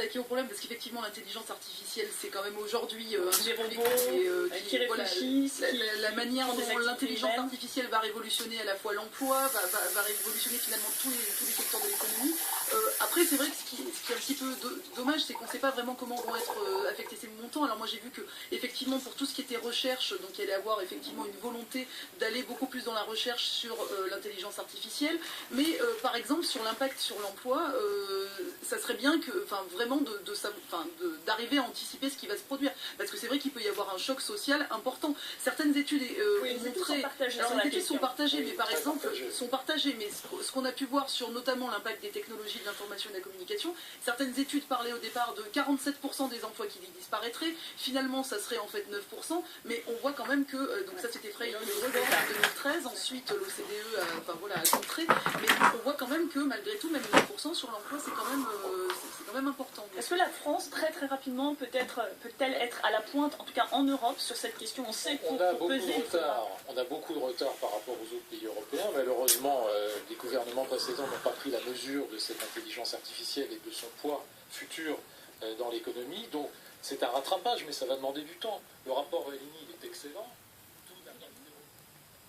s'attaquer au problème, parce qu'effectivement l'intelligence artificielle c'est quand même aujourd'hui des robots qui réfléchissent, la manière dont l'intelligence artificielle va révolutionner à la fois l'emploi, va révolutionner finalement tous les secteurs de l'économie. Après c'est vrai que ce qui est un petit peu dommage, c'est qu'on ne sait pas vraiment comment vont être affectés ces montants. Alors moi j'ai vu que effectivement pour tout ce qui était recherche, donc il allait avoir effectivement une volonté d'aller beaucoup plus dans la recherche sur l'intelligence artificielle, mais par exemple sur l'impact sur l'emploi, ça serait bien que, vraiment d'arriver à anticiper ce qui va se produire, parce que c'est vrai qu'il peut y avoir un choc social important. Certaines études ont montré, alors les études sont partagées, mais par exemple sont partagées, mais ce qu'on a pu voir sur notamment l'impact des technologies de l'information et de la communication, certaines études parlaient au départ de 47% des emplois qui disparaîtraient, finalement ça serait en fait 9%, mais on voit quand même que, donc ça c'était Frey en 2013, ensuite l'OCDE a contré, mais on voit quand même que malgré tout, même 9% sur l'emploi, c'est quand même important. Est-ce que la France, très très rapidement, peut-elle être à la pointe, en tout cas en Europe, sur cette question? On sait on a beaucoup de retard par rapport aux autres pays européens. Malheureusement, les gouvernements précédents n'ont pas pris la mesure de cette intelligence artificielle et de son poids futur dans l'économie. Donc c'est un rattrapage, mais ça va demander du temps. Le rapport Elini est excellent.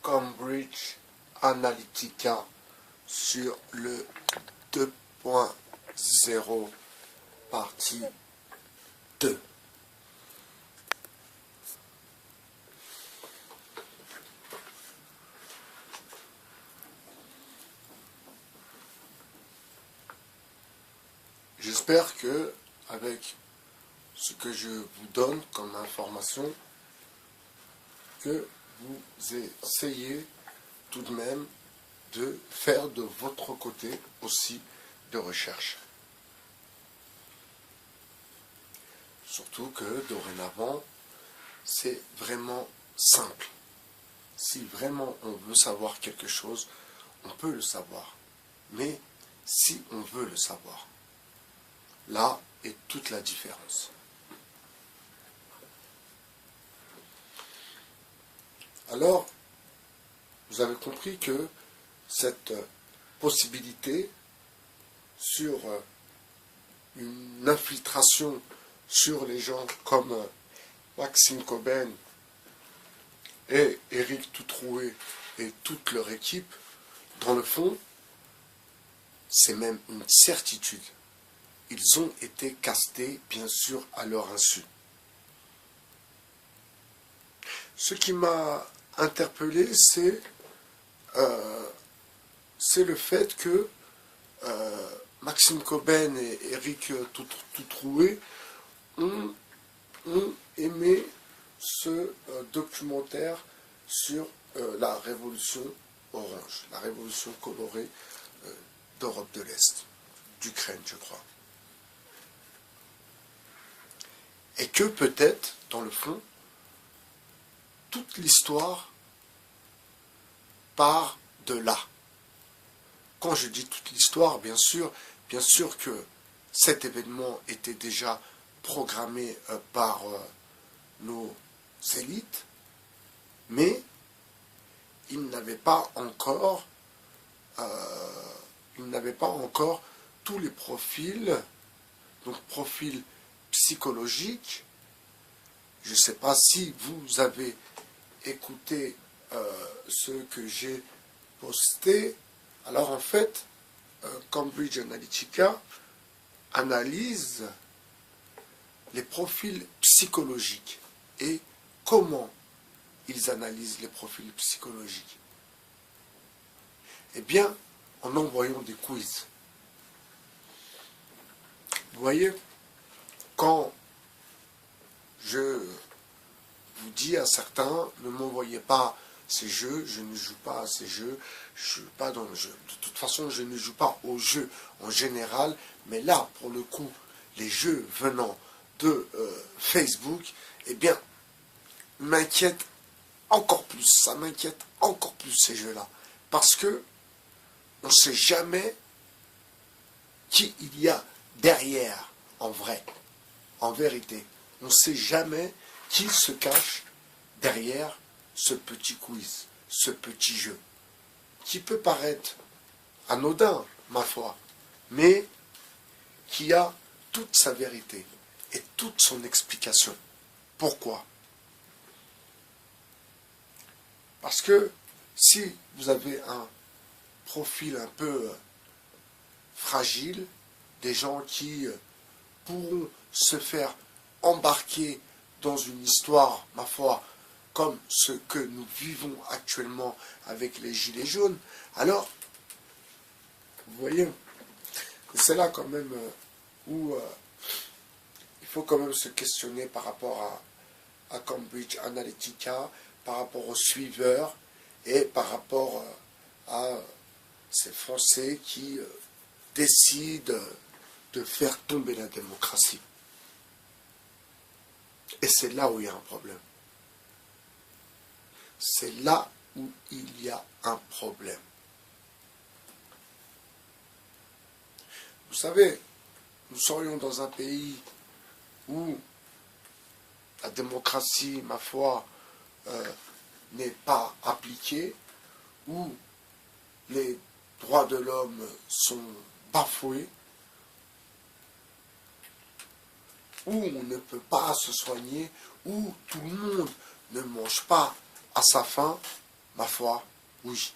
Cambridge Analytica sur le 2.0 partie 2. J'espère que, avec ce que je vous donne comme information, que vous essayez tout de même de faire de votre côté aussi de recherche. Surtout que dorénavant, c'est vraiment simple. Si vraiment on veut savoir quelque chose, on peut le savoir. Mais si on veut le savoir, là est toute la différence. Alors, vous avez compris que cette possibilité sur une infiltration sur les gens comme Maxime Coben et Éric Toutroué et toute leur équipe, dans le fond, c'est même une certitude. Ils ont été castés, bien sûr, à leur insu. Ce qui m'a interpellé, c'est le fait que Maxime Coben et Éric Toutroué ont aimé ce documentaire sur la révolution orange, la révolution colorée d'Europe de l'Est, d'Ukraine, je crois. Et que peut-être, dans le fond, toute l'histoire part de là. Quand je dis toute l'histoire, bien sûr que cet événement était déjà programmé par nos élites, mais ils n'avaient pas encore tous les profils, donc profils psychologiques. Je ne sais pas si vous avez écouté ce que j'ai posté. Alors en fait, Cambridge Analytica analyse les profils psychologiques. Et comment ils analysent les profils psychologiques? Eh bien, en envoyant des quiz. Vous voyez, quand je vous dis à certains, ne m'envoyez pas ces jeux, je ne joue pas à ces jeux, je ne suis pas dans le jeu. De toute façon, je ne joue pas aux jeux en général, mais là, pour le coup, les jeux venant de Facebook, eh bien, m'inquiètent encore plus, ça m'inquiète encore plus ces jeux-là. Parce que on ne sait jamais qui il y a derrière, en vrai, en vérité. On ne sait jamais qui se cache derrière ce petit quiz, ce petit jeu, qui peut paraître anodin, ma foi, mais qui a toute sa vérité et toute son explication. Pourquoi? Parce que si vous avez un profil un peu fragile, des gens qui pourront se faire embarquer dans une histoire, ma foi, comme ce que nous vivons actuellement avec les Gilets jaunes, alors, vous voyez, c'est là quand même où il faut quand même se questionner par rapport à Cambridge Analytica, par rapport aux suiveurs et par rapport à ces Français qui décident de faire tomber la démocratie. Et c'est là où il y a un problème. C'est là où il y a un problème. Vous savez, nous serions dans un pays où la démocratie, ma foi, n'est pas appliquée, où les droits de l'homme sont bafoués, où on ne peut pas se soigner, où tout le monde ne mange pas à sa faim, ma foi, oui,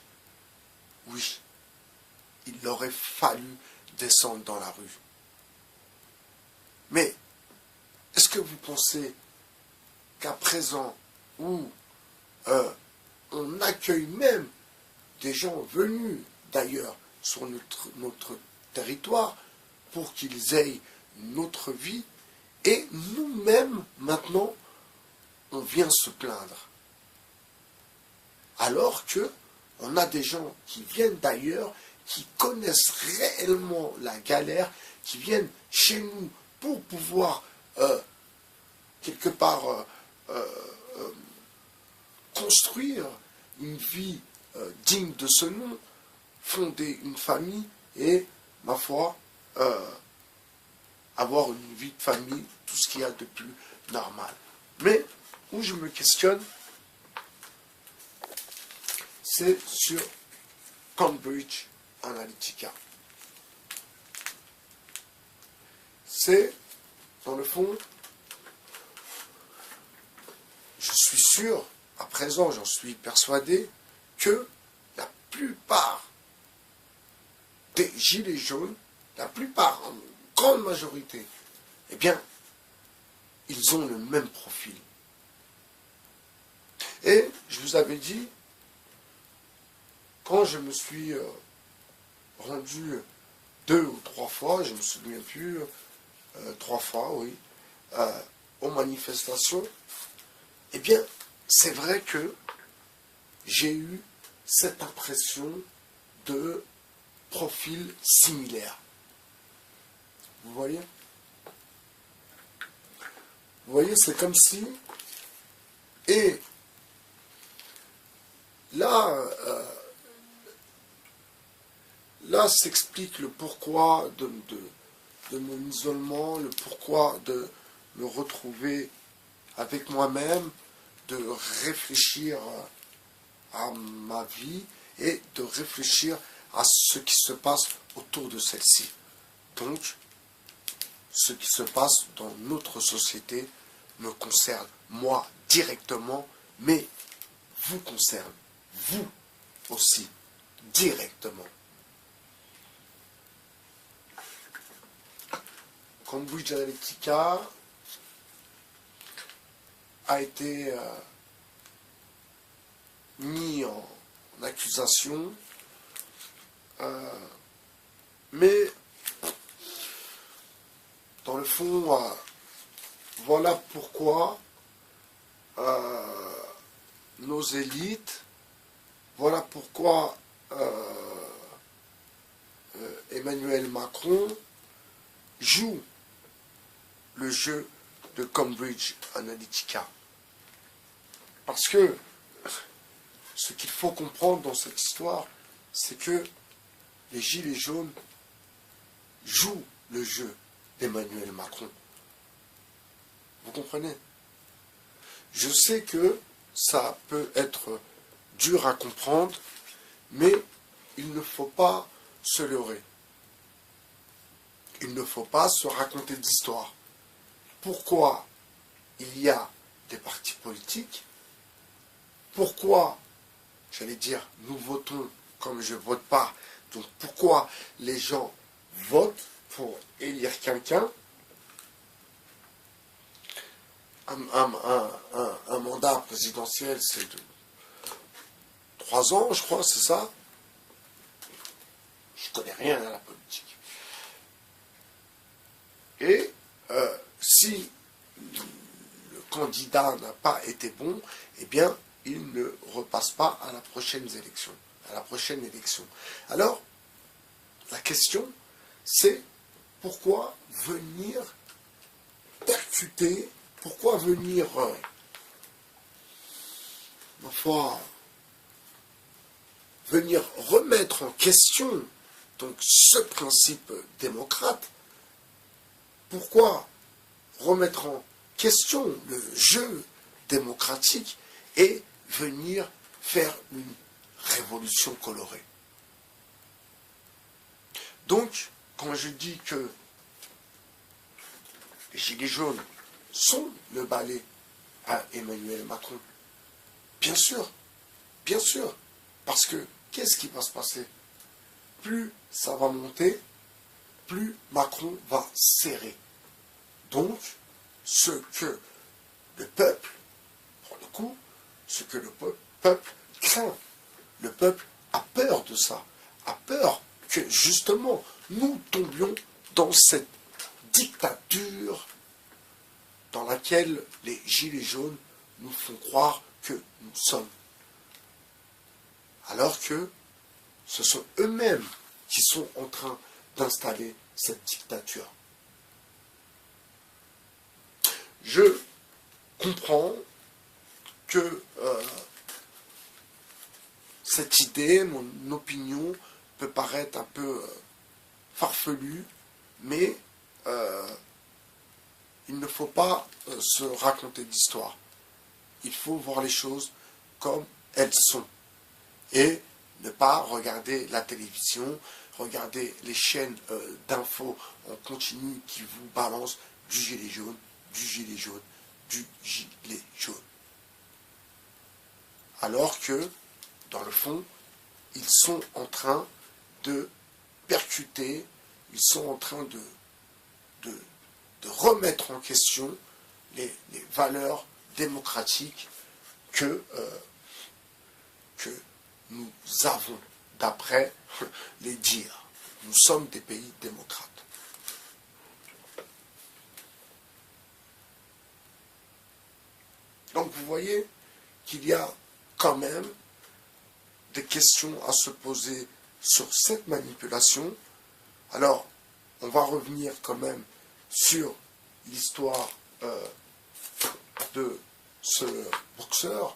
oui, il aurait fallu descendre dans la rue. Mais, est-ce que vous pensez qu'à présent, où on accueille même des gens venus d'ailleurs sur notre territoire pour qu'ils aient notre vie, et nous-mêmes, maintenant, on vient se plaindre. Alors que on a des gens qui viennent d'ailleurs, qui connaissent réellement la galère, qui viennent chez nous pour pouvoir, quelque part, construire une vie digne de ce nom, fonder une famille et, ma foi, avoir une vie de famille, tout ce qu'il y a de plus normal. Mais où je me questionne, c'est sur Cambridge Analytica. C'est, dans le fond, je suis sûr, à présent j'en suis persuadé, que la plupart des gilets jaunes, la plupart, en grande majorité, eh bien, ils ont le même profil. Et je vous avais dit, quand je me suis rendu 2 ou 3 fois, je ne me souviens plus, 3 fois, oui, aux manifestations, eh bien, c'est vrai que j'ai eu cette impression de profil similaire. Vous voyez? Vous voyez, c'est comme si... Et là, là s'explique le pourquoi de mon isolement, le pourquoi de me retrouver avec moi-même, de réfléchir à ma vie et de réfléchir à ce qui se passe autour de celle-ci. Donc, ce qui se passe dans notre société me concerne, moi, directement, mais vous concerne, vous aussi, directement. Cambridge Analytica a été mis en accusation, mais dans le fond, voilà pourquoi nos élites, voilà pourquoi Emmanuel Macron joue le jeu de Cambridge Analytica. Parce que ce qu'il faut comprendre dans cette histoire, c'est que les Gilets jaunes jouent le jeu d'Emmanuel Macron. Vous comprenez? Je sais que ça peut être dur à comprendre, mais il ne faut pas se leurrer. il ne faut pas se raconter d'histoire. Pourquoi il y a des partis politiques? Pourquoi, j'allais dire, nous votons comme je ne vote pas? Donc pourquoi les gens votent pour élire quelqu'un? Un mandat présidentiel, c'est de 3 ans, je crois, c'est ça? Je connais rien à la politique. Et si le candidat n'a pas été bon, eh bien, il ne repasse pas à la prochaine élection. Alors, la question, c'est pourquoi venir percuter, pourquoi venir, ma foi, venir remettre en question donc ce principe démocrate? Pourquoi remettre en question le jeu démocratique et venir faire une révolution colorée? Donc, quand je dis que les Gilets jaunes sont le balai à Emmanuel Macron, bien sûr, parce que qu'est-ce qui va se passer? Plus ça va monter, plus Macron va serrer. Donc, ce que le peuple, pour le coup, ce que le peuple craint, le peuple a peur de ça, a peur que justement nous tombions dans cette dictature dans laquelle les Gilets jaunes nous font croire que nous sommes. Alors que ce sont eux-mêmes qui sont en train d'installer cette dictature. Je comprends que cette idée, mon opinion, peut paraître un peu farfelue, mais il ne faut pas se raconter d'histoire. Il faut voir les choses comme elles sont. Et ne pas regarder la télévision, regarder les chaînes d'infos en continu qui vous balancent du gilet jaune, du gilet jaune, du gilet jaune. Alors que, dans le fond, ils sont en train de percuter, ils sont en train de remettre en question les valeurs démocratiques que nous avons, d'après les dires. Nous sommes des pays démocrates. Donc vous voyez qu'il y a quand même des questions à se poser sur cette manipulation. Alors, on va revenir quand même sur l'histoire de ce boxeur.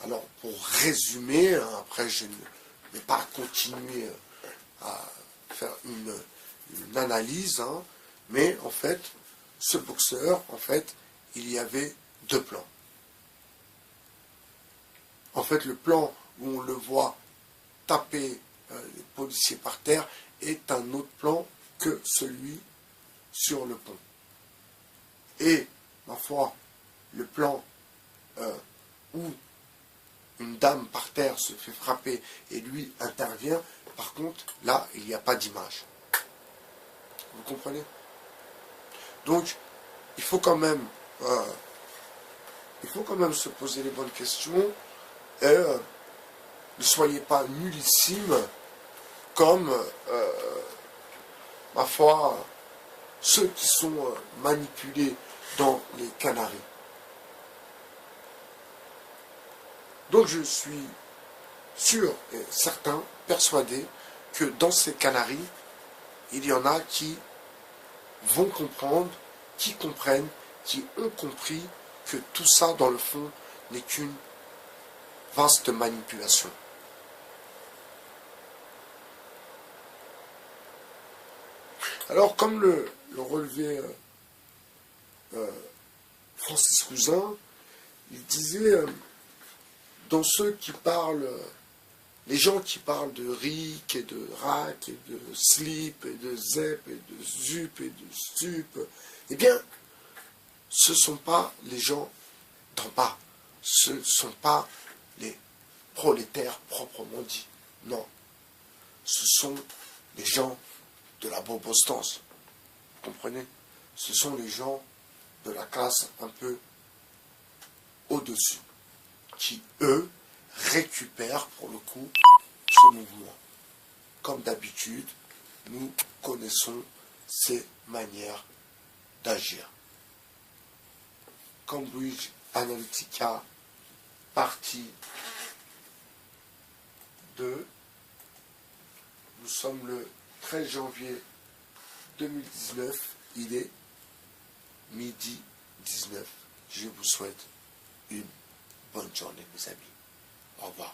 Alors, pour résumer, après je ne vais pas continuer à faire une analyse, mais en fait, ce boxeur, il y avait 2 plans. En fait, le plan où on le voit taper les policiers par terre est un autre plan que celui sur le pont. Et, ma foi, le plan où une dame par terre se fait frapper et lui intervient, par contre, là, il n'y a pas d'image. Vous comprenez? Donc, il faut quand même se poser les bonnes questions et ne soyez pas nullissimes comme, ma foi, ceux qui sont manipulés dans les Canaries. Donc je suis sûr et certain, persuadé, que dans ces Canaries, il y en a qui vont comprendre, qui comprennent, qui ont compris que tout ça, dans le fond, n'est qu'une vaste manipulation. Alors, comme le relevait Francis Cousin, il disait, dans ceux qui parlent les gens qui parlent de RIC et de RAC et de SLIP et de ZEP et de ZUP et de STUP, eh bien, ce ne sont pas les gens d'en bas. Ce ne sont pas les prolétaires proprement dit. Non. Ce sont les gens de la bobostance. Vous comprenez? Ce sont les gens de la classe un peu au-dessus, qui, eux, récupèrent pour le coup ce mouvement. Comme d'habitude, nous connaissons ces manières d'agir. Cambridge Analytica, partie 2. Nous sommes le 13 janvier 2019, il est midi 19. Je vous souhaite une bonne journée, mes amis. Au revoir.